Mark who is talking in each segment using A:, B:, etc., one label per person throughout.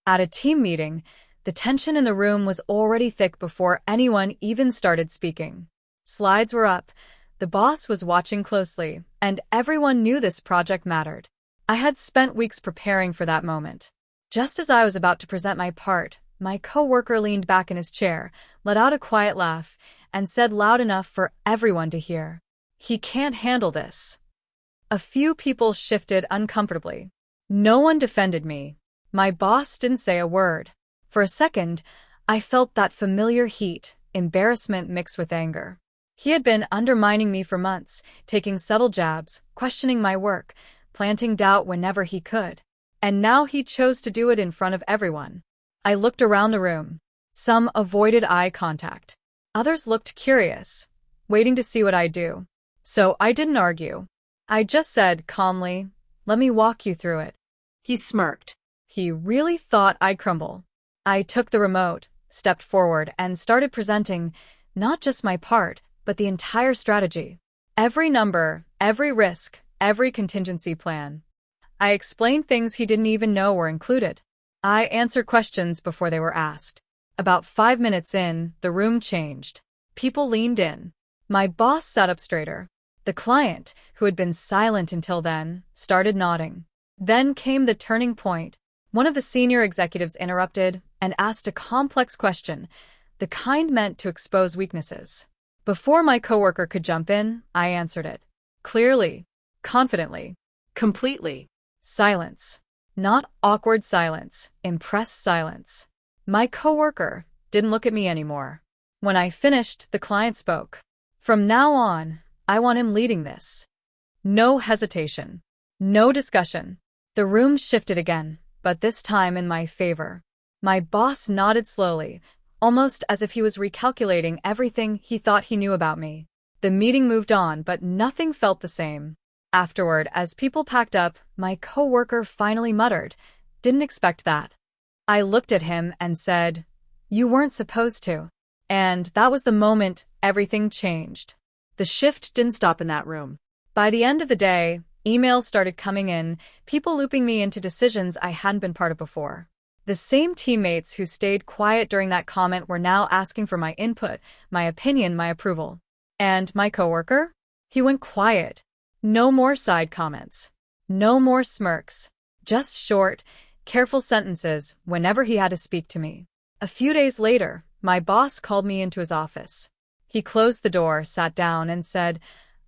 A: At a team meeting, the tension in the room was already thick before anyone even started speaking. Slides were up, the boss was watching closely, and everyone knew this project mattered. I had spent weeks preparing for that moment. Just as I was about to present my part, my coworker leaned back in his chair, let out a quiet laugh, and said loud enough for everyone to hear, "He can't handle this." A few people shifted uncomfortably. No one defended me. My boss didn't say a word. For a second, I felt that familiar heat, embarrassment mixed with anger. He had been undermining me for months, taking subtle jabs, questioning my work, planting doubt whenever he could. And now he chose to do it in front of everyone. I looked around the room. Some avoided eye contact. Others looked curious, waiting to see what I'd do. So I didn't argue. I just said calmly, "Let me walk you through it."
B: He smirked.
A: He really thought I'd crumble. I took the remote, stepped forward, and started presenting not just my part, but the entire strategy. Every number, every risk, every contingency plan. I explained things he didn't even know were included. I answered questions before they were asked. About 5 minutes in, the room changed. People leaned in. My boss sat up straighter. The client, who had been silent until then, started nodding. Then came the turning point. One of the senior executives interrupted and asked a complex question, the kind meant to expose weaknesses. Before my coworker could jump in, I answered it. Clearly, confidently,
B: Completely.
A: silence. Not awkward silence, impressed silence. My coworker didn't look at me anymore. When I finished, the client spoke. "From now on, I want him leading this." No hesitation. No discussion. The room shifted again, but this time in my favor. My boss nodded slowly, almost as if he was recalculating everything he thought he knew about me. The meeting moved on, but nothing felt the same. Afterward, as people packed up, my coworker finally muttered, "Didn't expect that." I looked at him and said, "You weren't supposed to." And that was the moment everything changed.
B: The shift didn't stop in that room.
A: By the end of the day, emails started coming in, people looping me into decisions I hadn't been part of before. The same teammates who stayed quiet during that comment were now asking for my input, my opinion, my approval. And my coworker? He went quiet. No more side comments. No more smirks. Just short, careful sentences whenever he had to speak to me. A few days later, my boss called me into his office. He closed the door, sat down, and said,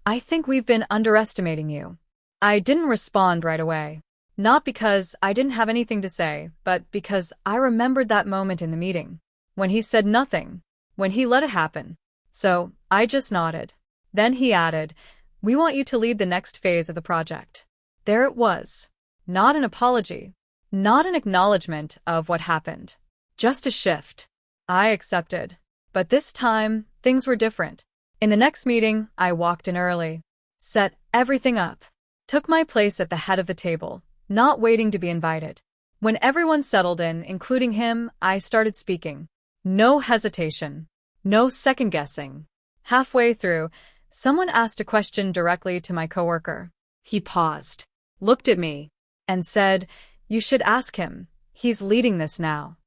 A: "I think we've been underestimating you." I didn't respond right away. Not because I didn't have anything to say, but because I remembered that moment in the meeting. When he said nothing. When he let it happen. So I just nodded. Then he added, "We want you to lead the next phase of the project." There it was. Not an apology. Not an acknowledgement of what happened. Just a shift. I accepted. But this time, things were different. In the next meeting, I walked in early. Set everything up. Took my place at the head of the table, not waiting to be invited. When everyone settled in, including him, I started speaking. No hesitation. No second-guessing. Halfway through, someone asked a question directly to my coworker.
B: He paused, looked at me,
A: and said, "You should ask him. He's leading this now."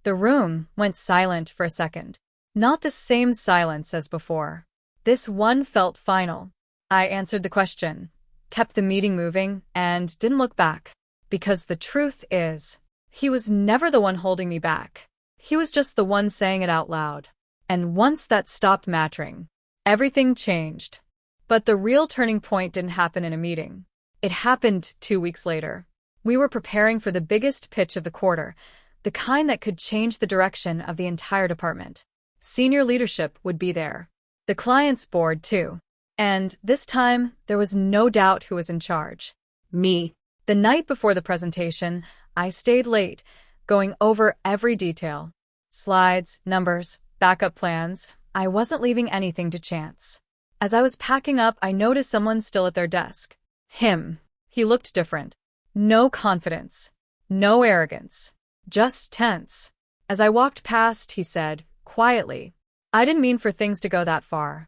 A: The room went silent for a second. Not the same silence as before. This one felt final. I answered the question, kept the meeting moving, and didn't look back. Because the truth is, he was never the one holding me back. He was just the one saying it out loud. And once that stopped mattering, everything changed. But the real turning point didn't happen in a meeting. It happened 2 weeks later. We were preparing for the biggest pitch of the quarter, the kind that could change the direction of the entire department. Senior leadership would be there. The client's board, too. And this time, there was no doubt who was in charge.
B: Me.
A: The night before the presentation, I stayed late, going over every detail. Slides, numbers, backup plans. I wasn't leaving anything to chance. As I was packing up, I noticed someone still at their desk. Him. He looked different. No confidence. No arrogance. Just tense. As I walked past, he said, quietly, "I didn't mean for things to go that far."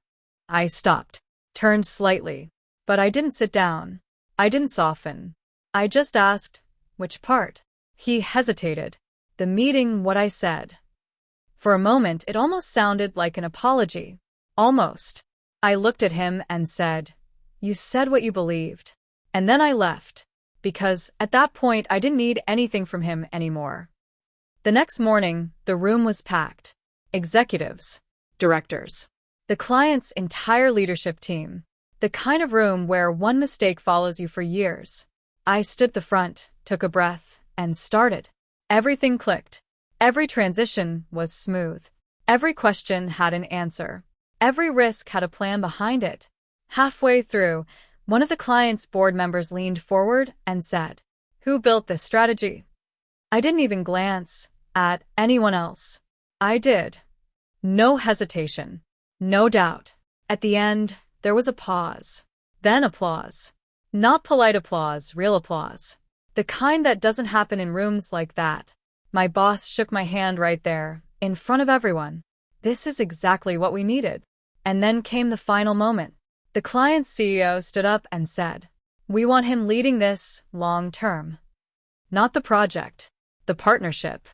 A: I stopped, turned slightly, but I didn't sit down. I didn't soften. I just asked, "Which part?" He hesitated. the meeting, what I said. For a moment, it almost sounded like an apology. Almost. I looked at him and said, "You said what you believed." And then I left, because at that point I didn't need anything from him anymore. The next morning, the room was packed. Executives, directors, the client's entire leadership team. The kind of room where one mistake follows you for years. I stood at the front, took a breath, and started. Everything clicked. Every transition was smooth. Every question had an answer. Every risk had a plan behind it. Halfway through, one of the client's board members leaned forward and said, "Who built this strategy?" I didn't even glance at anyone else. I did. No hesitation. No doubt. At the end, there was a pause. Then applause. Not polite applause, real applause. The kind that doesn't happen in rooms like that. My boss shook my hand right there, in front of everyone. This is exactly what we needed. And then came the final moment. The client's CEO stood up and said, "We want him leading this long term. Not the project, the partnership."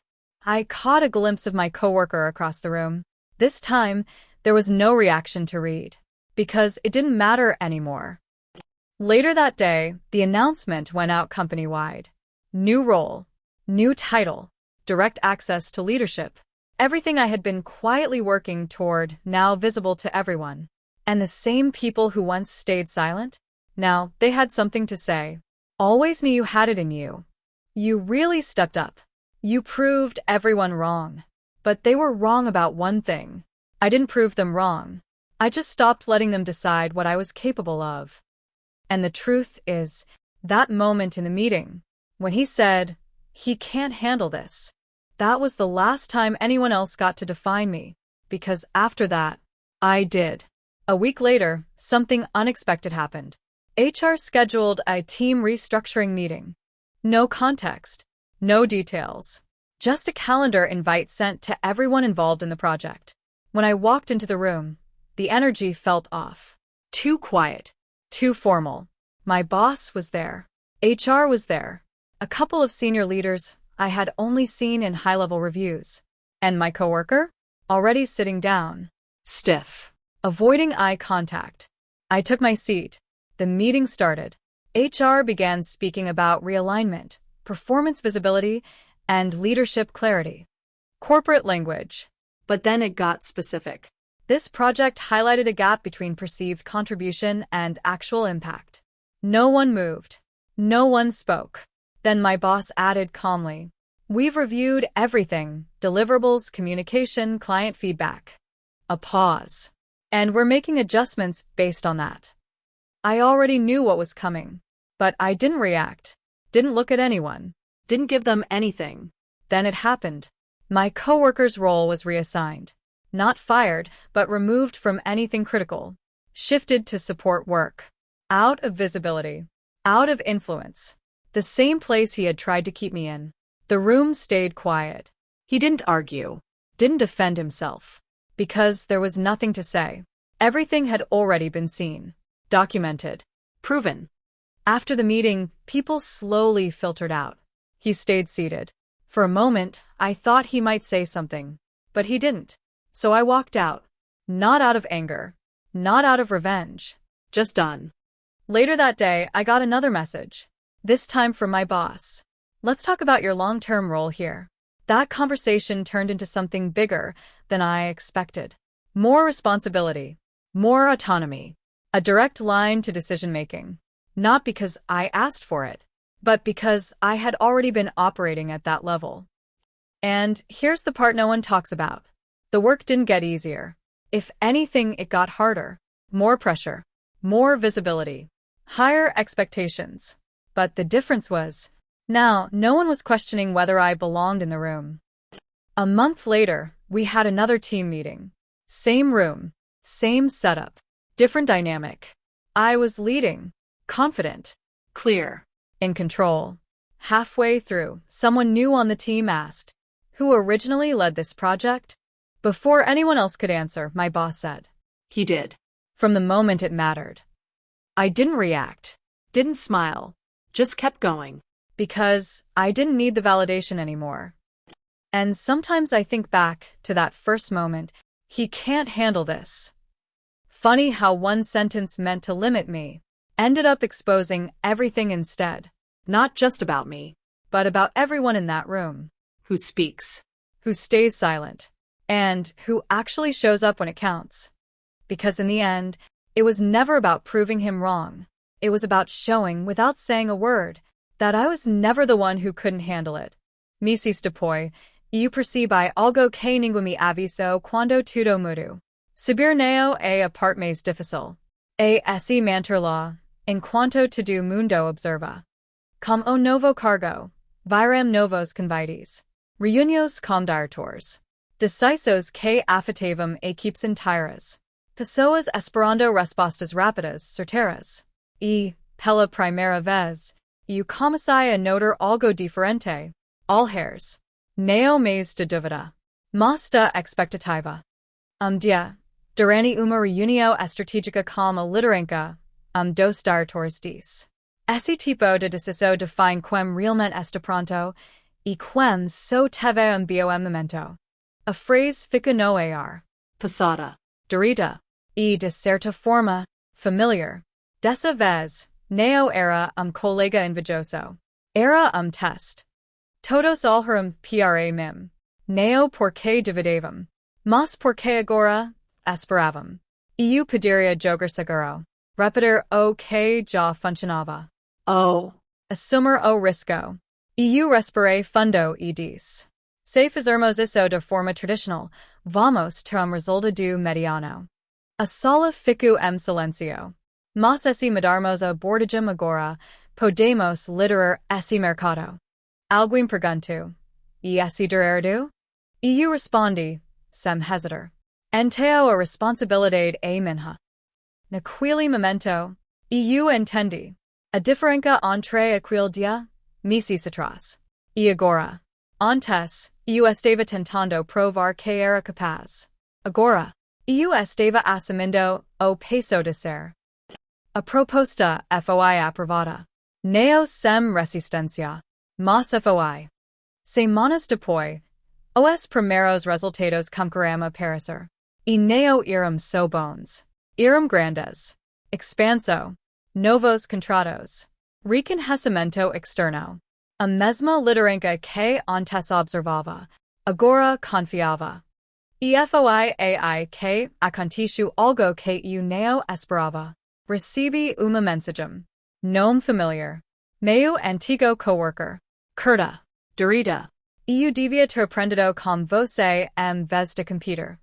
A: I caught a glimpse of my coworker across the room. This time, there was no reaction to read, because it didn't matter anymore. Later that day, the announcement went out company-wide. New role, new title, direct access to leadership. Everything I had been quietly working toward, now visible to everyone. And the same people who once stayed silent? Now, they had something to say. Always knew you had it in you. You really stepped up. You proved everyone wrong. But they were wrong about one thing. I didn't prove them wrong. I just stopped letting them decide what I was capable of. And the truth is, that moment in the meeting, when he said, "He can't handle this," that was the last time anyone else got to define me. Because after that, I did. A week later, something unexpected happened. HR scheduled a team restructuring meeting. No context, no details, just a calendar invite sent to everyone involved in the project. When I walked into the room, the energy felt off. Too quiet, too formal. My boss was there. HR was there. A couple of senior leaders I had only seen in high-level reviews. And my coworker? Already sitting down. Stiff. Avoiding eye contact. I took my seat. The meeting started. HR began speaking about realignment, performance visibility, and leadership clarity. Corporate language. But then it got specific. This project highlighted a gap between perceived contribution and actual impact. No one moved. No one spoke. Then my boss added calmly, "We've reviewed everything, deliverables, communication, client feedback." A pause. "And we're making adjustments based on that." I already knew what was coming, but I didn't react, didn't look at anyone, didn't give them anything. Then it happened. My coworker's role was reassigned. Not fired, but removed from anything critical. Shifted to support work. Out of visibility. Out of influence. The same place he had tried to keep me in. The room stayed quiet. He didn't argue. Didn't defend himself. Because there was nothing to say. Everything had already been seen. Documented. Proven. After the meeting, people slowly filtered out. He stayed seated. For a moment, I thought he might say something. But he didn't. So I walked out. Not out of anger. Not out of revenge. Just done. Later that day, I got another message. This time from my boss. "Let's talk about your long-term role here." That conversation turned into something bigger than I expected. More responsibility. More autonomy. A direct line to decision-making. Not because I asked for it, but because I had already been operating at that level. And here's the part no one talks about. The work didn't get easier. If anything, it got harder. More pressure. More visibility. Higher expectations. But the difference was, now no one was questioning whether I belonged in the room. A month later, we had another team meeting. Same room. Same setup. Different dynamic. I was leading. Confident. Clear. In control. Halfway through, someone new on the team asked, "Who originally led this project?" Before anyone else could answer, my boss said, "He did." From the moment it mattered. I didn't react. Didn't smile. Just kept going. Because I didn't need the validation anymore. And sometimes I think back to that first moment. He can't handle this. Funny how one sentence meant to limit me ended up exposing everything instead.
B: Not just about me.
A: But about everyone in that room.
B: Who speaks?
A: Who stays silent. And who actually shows up when it counts. Because in the end, it was never about proving him wrong. It was about showing, without saying a word, that I was never the one who couldn't handle it. Mi si stapoi, eu percebi algo que ninguém avisou quando tudo mudou. Subir neo a parte mais difícil. A esse manter lá, enquanto todo mundo observa. Com o novo cargo, viram novos convites. Reuniões com diretores. Decisos que afetavam equipes inteiras. Pessoas esperando respostas rápidas, certeiras. E, pela primeira vez, eu comecei a notar algo diferente. All hairs. Neo mês de dúvida. Mas da expectativa. Dia. Durante uma reunião estratégica com a liderança, dos diretores disse. Esse tipo de decisão define quem realmente está pronto e quem só teve bom momento. A frase fica no ar.
B: Passada.
A: Direta. E, de certa forma, familiar. Dessa vez, neo era colega invejoso. Era test. Todos alheram pra mim. Neo porque dividavam. Mas porque agora, esperavam. Eu poderia jogar seguro. Repetir o que já funcionava.
B: Oh.
A: Assumir o risco. Eu respirei fundo e disse. Se fizermos isso de forma tradicional, vamos ter resultado mediano. A sala ficou silencio. Mas se mudarmos a abordagem agora, podemos liderar esse mercado. Alguém perguntou. E esse dinheiro? E eu respondi, sem hesitar. Entendo a responsabilidade é minha. Naquele momento, eu entendi. A diferença entre aquele dia, meses atrás, e agora. Antes, eu estava tentando provar que era capaz. Agora, eu estava assumindo o peso de ser. A proposta foi aprovada. Neo sem resistência. Mas foi. Semanas depois, os primeiros resultados começaram a aparecer. E neo eram so bons. Eram grandes. Expanso. Novos contratos. Reconhecimento externo. A mesma liderança que antes observava, agora confiava. E foi aí que aconteceu algo que eu não esperava. Recebi uma mensagem. Nome familiar. Meu antigo coworker. Curta.
B: Direta.
A: Eu devia ter aprendido com você em vez de computer.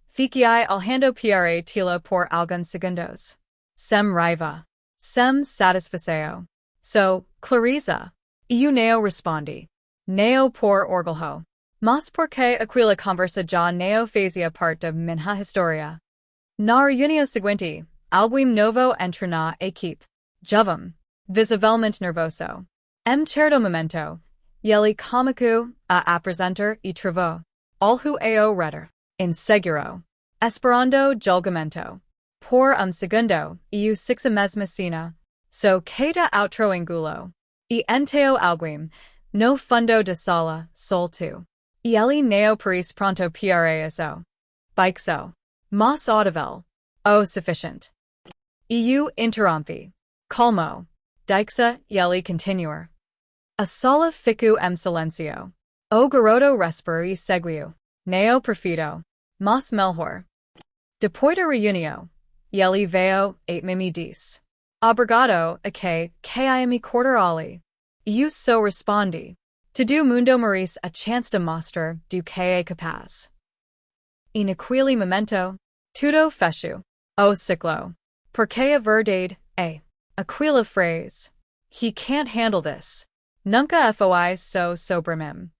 A: Fiquei olhando para tela por alguns segundos. Sem raiva. Sem satisfação. So, Clarissa. Eu não respondi. Não por orgulho. Mas porque aquela conversa já não fazia parte da minha história. Na reunião seguinte, alguém novo entrou na equipe. Jovem. Visivelmente nervoso. Certo momento, ele começou a apresentar e travou. Algo ao redor. Inseguro. Esperando julgamento. Por segundo, eu sigo a mesma cena. So cada outro angulo. E enteo alguém, no fundo da sala, solto. E ele não parece pronto para isso. Baixo. Mas audivel. O sufficient. E eu interrompi. Calmo. Dixa e ele continuar. A sala ficou em silencio. O garoto respirou e seguiu. Neo prefiro. Mas melhor. Depois da reunião, ele veio e me disse. Obrigado a que ia me cortar ali. Eu só respondi. Todo mundo merece a chance de mostrar do que é capaz. E naquele momento, tudo fechou. O ciclo. Porque a verdade é. Aquela frase. He can't handle this. Nunca foi so sobre mim.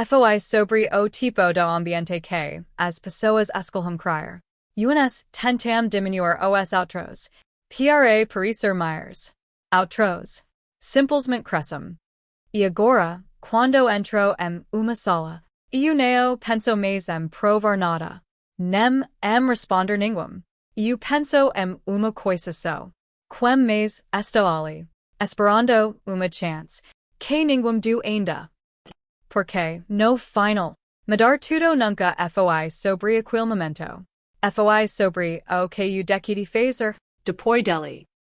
A: Foi sobre o tipo do ambiente que as pessoas escolhem criar. Uns tentam diminuir os outros. Para parecer maiores. Outros. Simplesmente crescem. E agora, quando entro em uma sala, eu não penso mais em provar nada. Nem em responder ninguém. Eu penso em uma coisa só. Quem mais estou ali, esperando uma chance, que ninguém deu ainda. Porque, no final, Madar tudo nunca foi sobre aquele momento. Foi sobre o que o decidi fazer.
B: Depois dele.